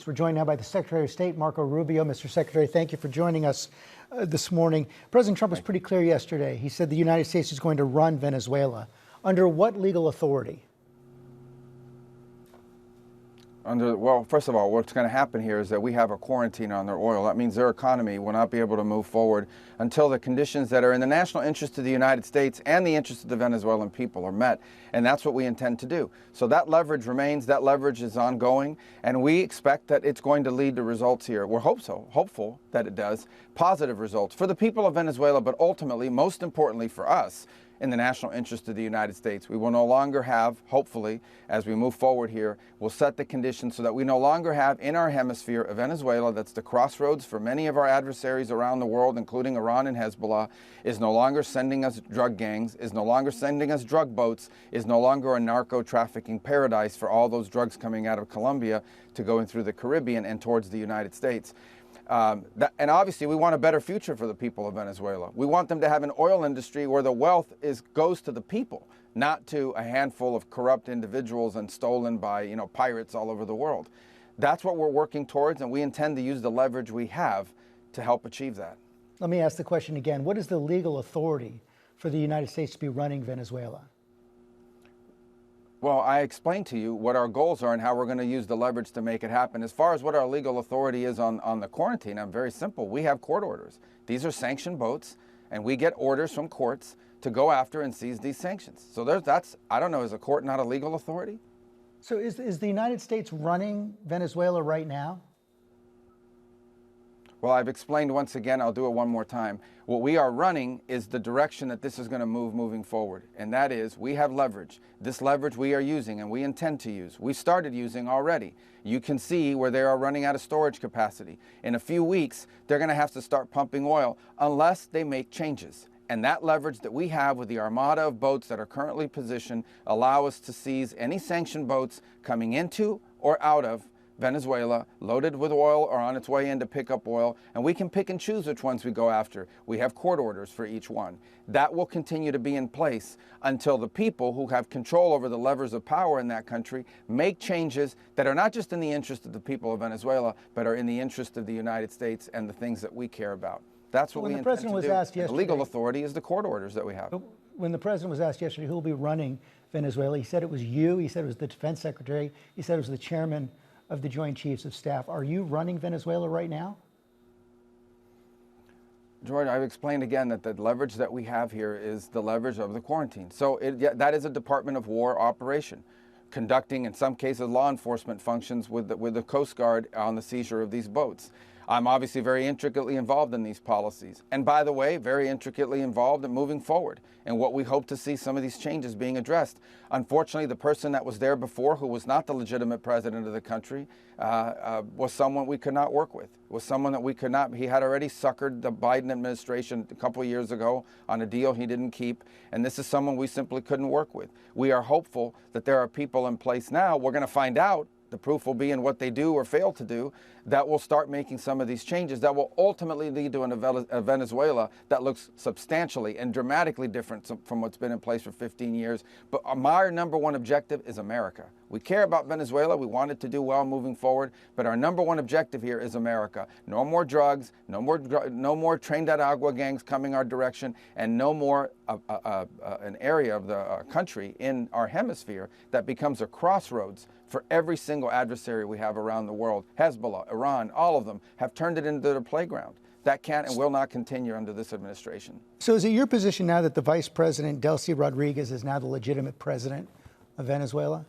We're joined now by the Secretary of State, Marco Rubio. Mr. Secretary, thank you for joining us this morning. President Trump was pretty clear yesterday. He said the United States is going to run Venezuela. Under what legal authority? Well, first of all, what's going to happen here is that we have a quarantine on their oil. That means their economy will not be able to move forward until the conditions that are in the national interest of the United States and the interest of the Venezuelan people are met. And that's what we intend to do. So that leverage remains, that leverage is ongoing, and we expect that it's going to lead to results here. We're hopeful that it does, positive results for the people of Venezuela, but ultimately, most importantly for us, in the national interest of the United States. We will no longer have, hopefully, as we move forward here, we'll set the conditions so that we no longer have in our hemisphere a Venezuela that's the crossroads for many of our adversaries around the world, including Iran and Hezbollah, is no longer sending us drug gangs, is no longer sending us drug boats, is no longer a narco-trafficking paradise for all those drugs coming out of Colombia to going through the Caribbean and towards the United States. And obviously, we want a better future for the people of Venezuela. We want them to have an oil industry where the wealth goes to the people, not to a handful of corrupt individuals and stolen by, pirates all over the world. That's what we're working towards, and we intend to use the leverage we have to help achieve that. Let me ask the question again. What is the legal authority for the United States to be running Venezuela? Well, I explained to you what our goals are and how we're going to use the leverage to make it happen. As far as what our legal authority is on the quarantine, I'm very simple. We have court orders. These are sanctioned boats, and we get orders from courts to go after and seize these sanctions. So I don't know, is a court not a legal authority? So is the United States running Venezuela right now? Well, I've explained once again, I'll do it one more time. What we are running is the direction that this is going to moving forward. And that is, we have leverage. This leverage we are using and we intend to use. We started using already. You can see where they are running out of storage capacity. In a few weeks, they're going to have to start pumping oil unless they make changes. And that leverage that we have with the armada of boats that are currently positioned allow us to seize any sanctioned boats coming into or out of Venezuela, loaded with oil or on its way in to pick up oil, and we can pick and choose which ones we go after. We have court orders for each one. That will continue to be in place until the people who have control over the levers of power in that country make changes that are not just in the interest of the people of Venezuela, but are in the interest of the United States and the things that we care about. That's what we intend to do. The legal authority is the court orders that we have. When the president was asked yesterday who will be running Venezuela, he said it was you, he said it was the defense secretary, he said it was the chairman of the Joint Chiefs of Staff. Are you running Venezuela right now? George, I've explained again that the leverage that we have here is the leverage of the quarantine. So that is a Department of War operation, conducting, in some cases, law enforcement functions with the Coast Guard on the seizure of these boats. I'm obviously very intricately involved in these policies. And by the way, very intricately involved in moving forward and what we hope to see some of these changes being addressed. Unfortunately, the person that was there before, who was not the legitimate president of the country, was someone we could not work with, was someone that we could not. He had already suckered the Biden administration a couple of years ago on a deal he didn't keep. And this is someone we simply couldn't work with. We are hopeful that there are people in place now. We're going to find out. The proof will be in what they do or fail to do, that will start making some of these changes that will ultimately lead to a Venezuela that looks substantially and dramatically different from what's been in place for 15 years. But our number one objective is America. We care about Venezuela. We want it to do well moving forward. But our number one objective here is America. No more drugs, no more trained at agua gangs coming our direction, and no more an area of the country in our hemisphere that becomes a crossroads for every single adversary we have around the world. Hezbollah, Iran, all of them have turned it into their playground. That can't and will not continue under this administration. So is it your position now that the Vice President, Delcy Rodriguez, is now the legitimate president of Venezuela?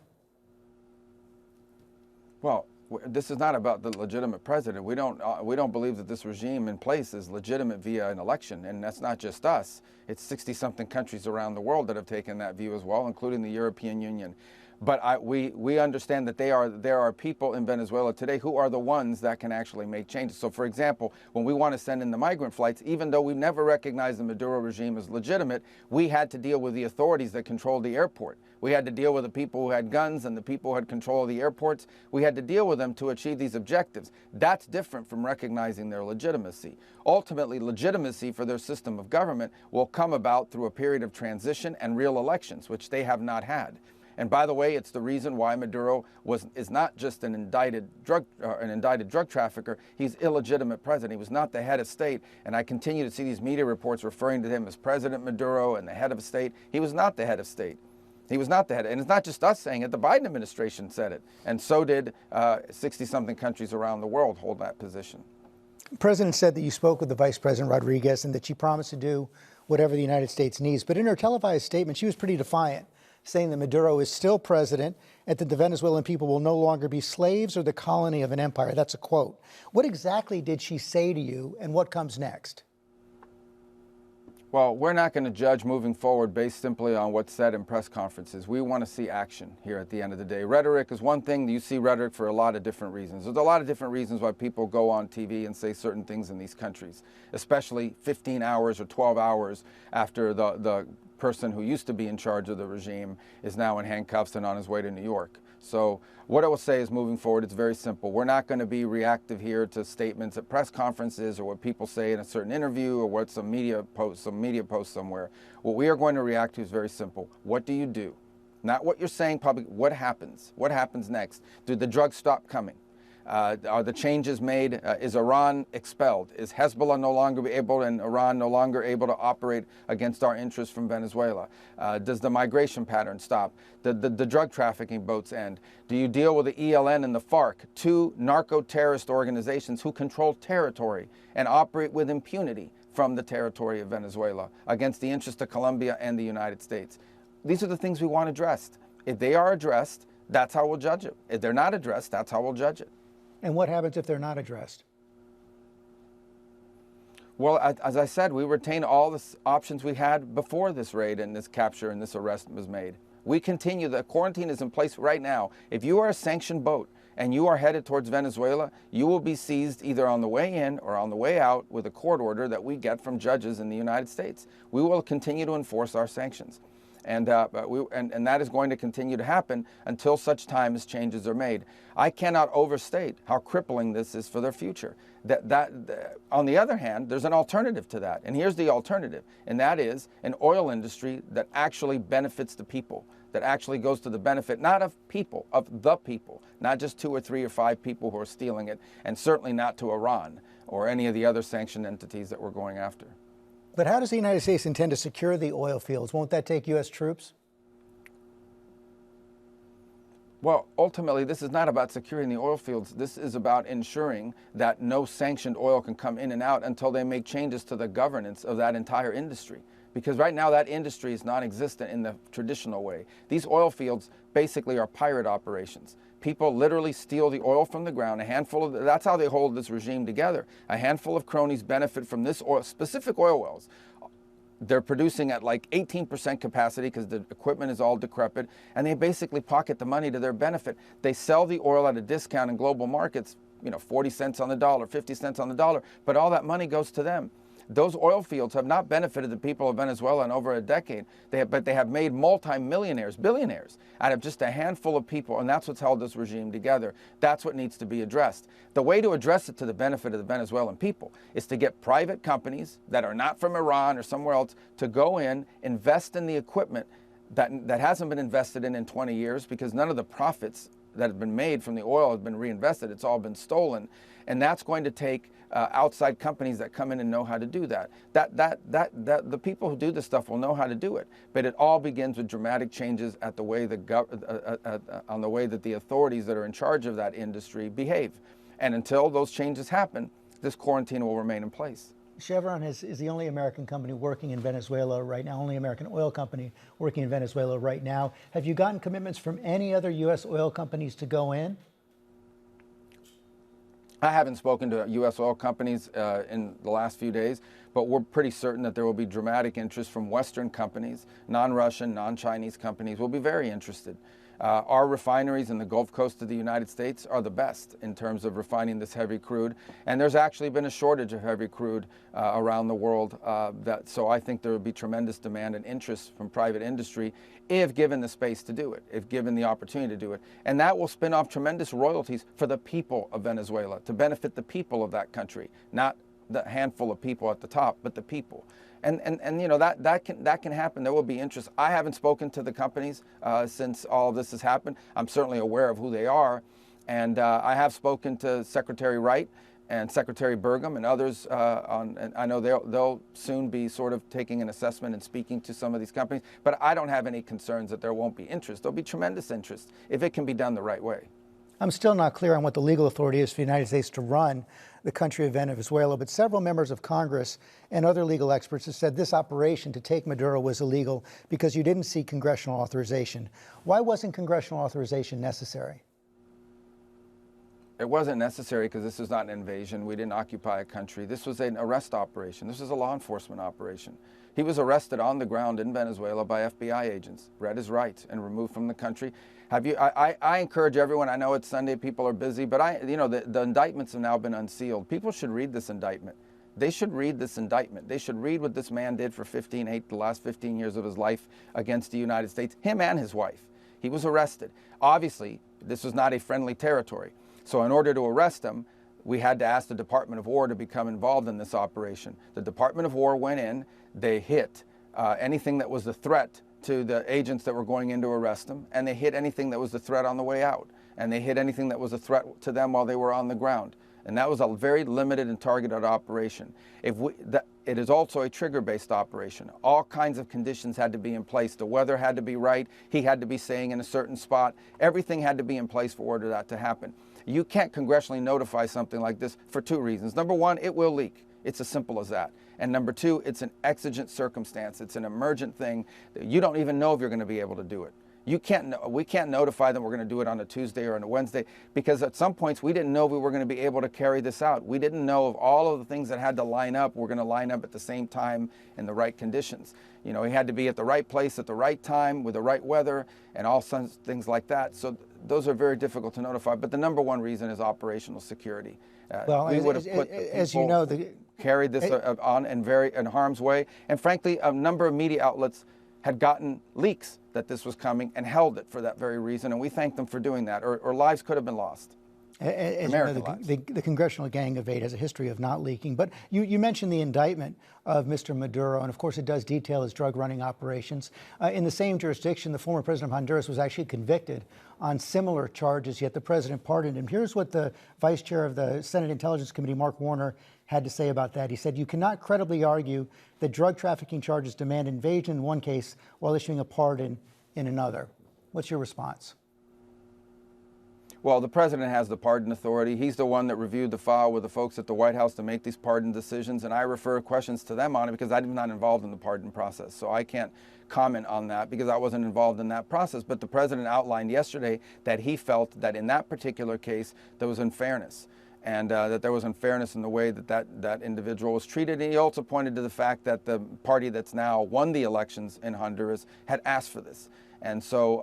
Well, this is not about the legitimate president. We don't believe that this regime in place is legitimate via an election, and that's not just us. It's 60-something countries around the world that have taken that view as well, including the European Union. But we understand that there are people in Venezuela today who are the ones that can actually make changes. So, for example, when we want to send in the migrant flights, even though we never recognized the Maduro regime as legitimate, we had to deal with the authorities that controlled the airport. We had to deal with the people who had guns and the people who had control of the airports. We had to deal with them to achieve these objectives. That's different from recognizing their legitimacy. Ultimately, legitimacy for their system of government will come about through a period of transition and real elections, which they have not had. And by the way, it's the reason why Maduro is not just an indicted drug trafficker. He's illegitimate president. He was not the head of state. And I continue to see these media reports referring to him as President Maduro and the head of state. He was not the head of state. He was not the head. And it's not just us saying it. The Biden administration said it. And so did 60-something countries around the world hold that position. The president said that you spoke with the Vice President Rodriguez and that she promised to do whatever the United States needs. But in her televised statement, she was pretty defiant, saying that Maduro is still president and that the Venezuelan people will no longer be slaves or the colony of an empire. That's a quote. What exactly did she say to you, and what comes next? Well, we're not going to judge moving forward based simply on what's said in press conferences. We want to see action here at the end of the day. Rhetoric is one thing. You see rhetoric for a lot of different reasons. There's a lot of different reasons why people go on TV and say certain things in these countries, especially 15 hours or 12 hours after the person who used to be in charge of the regime is now in handcuffs and on his way to New York. So what I will say is moving forward, it's very simple. We're not going to be reactive here to statements at press conferences or what people say in a certain interview or what some media post somewhere. What we are going to react to is very simple. What do you do? Not what you're saying publicly. What happens? What happens next? Do the drugs stop coming? Are the changes made? Is Iran expelled? Is Hezbollah no longer able and Iran no longer able to operate against our interests from Venezuela? Does the migration pattern stop? The drug trafficking boats end? Do you deal with the ELN and the FARC, two narco-terrorist organizations who control territory and operate with impunity from the territory of Venezuela against the interests of Colombia and the United States? These are the things we want addressed. If they are addressed, that's how we'll judge it. If they're not addressed, that's how we'll judge it. And what happens if they're not addressed? Well, as I said, we retain all the options we had before this raid and this capture and this arrest was made. We continue. The quarantine is in place right now. If you are a sanctioned boat and you are headed towards Venezuela, you will be seized either on the way in or on the way out with a court order that we get from judges in the United States. We will continue to enforce our sanctions. And that is going to continue to happen until such time as changes are made. I cannot overstate how crippling this is for their future. On the other hand, there's an alternative to that. And here's the alternative, and that is an oil industry that actually benefits the people, that actually goes to the benefit not of people, of the people, not just 2 or 3 or 5 people who are stealing it, and certainly not to Iran or any of the other sanctioned entities that we're going after. But how does the United States intend to secure the oil fields? Won't that take U.S. troops? Well, ultimately, this is not about securing the oil fields. This is about ensuring that no sanctioned oil can come in and out until they make changes to the governance of that entire industry. Because right now, that industry is non-existent in the traditional way. These oil fields basically are pirate operations. People literally steal the oil from the ground. That's how they hold this regime together. A handful of cronies benefit from this oil, specific oil wells. They're producing at like 18% capacity because the equipment is all decrepit, and they basically pocket the money to their benefit. They sell the oil at a discount in global markets, 40 cents on the dollar, 50 cents on the dollar, but all that money goes to them. Those oil fields have not benefited the people of Venezuela in over a decade, but they have made multi-millionaires, billionaires, out of just a handful of people, and that's what's held this regime together. That's what needs to be addressed. The way to address it to the benefit of the Venezuelan people is to get private companies that are not from Iran or somewhere else to go in, invest in the equipment that hasn't been invested in 20 years because none of the profits that have been made from the oil have been reinvested. It's all been stolen. And that's going to take outside companies that come in and know how to do that. The people who do this stuff will know how to do it. But it all begins with dramatic changes at the way on the way that the authorities that are in charge of that industry behave. And until those changes happen, this quarantine will remain in place. Chevron is the only American company working in Venezuela right now, only American oil company working in Venezuela right now. Have you gotten commitments from any other U.S. oil companies to go in? I haven't spoken to U.S. oil companies in the last few days, but we're pretty certain that there will be dramatic interest from Western companies, non-Russian, non-Chinese companies will be very interested. Our refineries in the Gulf Coast of the United States are the best in terms of refining this heavy crude, and there's actually been a shortage of heavy crude around the world. So I think there will be tremendous demand and interest from private industry if given the space to do it, if given the opportunity to do it. And that will spin off tremendous royalties for the people of Venezuela, to benefit the people of that country, not the handful of people at the top, but the people. And you know, that can happen. There will be interest. I haven't spoken to the companies since all of this has happened. I'm certainly aware of who they are, and I have spoken to Secretary Wright and Secretary Burgum and others and I know they'll soon be sort of taking an assessment and speaking to some of these companies. But I don't have any concerns that there won't be interest. There'll be tremendous interest if it can be done the right way. I'm still not clear on what the legal authority is for the United States to run the country of Venezuela, but several members of Congress and other legal experts have said this operation to take Maduro was illegal because you didn't seek congressional authorization. Why wasn't congressional authorization necessary? It wasn't necessary because this was not an invasion. We didn't occupy a country. This was an arrest operation. This was a law enforcement operation. He was arrested on the ground in Venezuela by FBI agents, read his rights, and removed from the country. I encourage everyone, I know it's Sunday, people are busy, but the indictments have now been unsealed. People should read this indictment. They should read this indictment. They should read what this man did for the last 15 years of his life against the United States, him and his wife. He was arrested. Obviously, this was not a friendly territory. So in order to arrest him, we had to ask the Department of War to become involved in this operation. The Department of War went in, they hit anything that was a threat to the agents that were going in to arrest him, and they hit anything that was a threat on the way out, and they hit anything that was a threat to them while they were on the ground. And that was a very limited and targeted operation. It is also a trigger-based operation. All kinds of conditions had to be in place. The weather had to be right. He had to be staying in a certain spot. Everything had to be in place for order that to happen. You can't congressionally notify something like this for two reasons. Number one, it will leak. It's as simple as that. And number two, it's an exigent circumstance. It's an emergent thing that you don't even know if you're going to be able to do it. We can't notify them we're going to do it on a Tuesday or on a Wednesday, because at some points we didn't know if we were going to be able to carry this out. We didn't know if all of the things that had to line up were going to line up at the same time in the right conditions. You know, he had to be at the right place at the right time with the right weather and all sorts of things like that. So those are very difficult to notify. But the number one reason is operational security. Well, we would have put as you know, carried this on in harm's way. And frankly, a number of media outlets had gotten leaks that this was coming and held it for that very reason, and we thank them for doing that, or lives could have been lost. As you know, the Congressional Gang of Eight has a history of not leaking, but you mentioned the indictment of Mr. Maduro, and of course it does detail his drug running operations. In the same jurisdiction, the former president of Honduras was actually convicted on similar charges, yet the president pardoned him. Here's what the vice chair of the Senate Intelligence Committee, Mark Warner, had to say about that. He said, "You cannot credibly argue that drug trafficking charges demand invasion in one case while issuing a pardon in another." What's your response? Well, the president has the pardon authority. He's the one that reviewed the file with the folks at the White House to make these pardon decisions, and I refer questions to them on it because I'm not involved in the pardon process. So I can't comment on that because I wasn't involved in that process. But the president outlined yesterday that he felt that in that particular case there was unfairness, and that there was unfairness in the way that individual was treated. And he also pointed to the fact that the party that's now won the elections in Honduras had asked for this. And so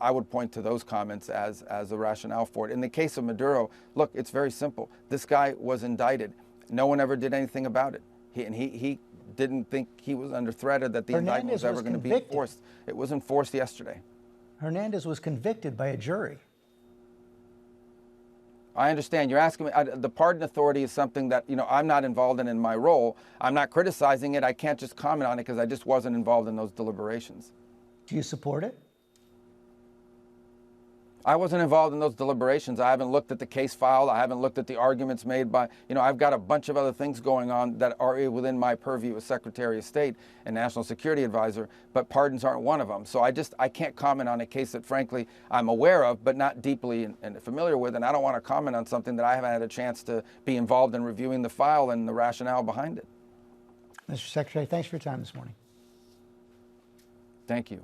I would point to those comments as a rationale for it. In the case of Maduro, look, it's very simple. This guy was indicted. No one ever did anything about it. He didn't think he was under threat or that the indictment was ever going to be enforced. It was enforced yesterday. Hernandez was convicted by a jury. I understand. You're asking me, the pardon authority is something that, I'm not involved in my role. I'm not criticizing it. I can't just comment on it because I just wasn't involved in those deliberations. Do you support it? I wasn't involved in those deliberations. I haven't looked at the case file. I haven't looked at the arguments made by, I've got a bunch of other things going on that are within my purview as Secretary of State and National Security Advisor, but pardons aren't one of them. So I can't comment on a case that, frankly, I'm aware of, but not deeply and familiar with, and I don't want to comment on something that I haven't had a chance to be involved in reviewing the file and the rationale behind it. Mr. Secretary, thanks for your time this morning. Thank you.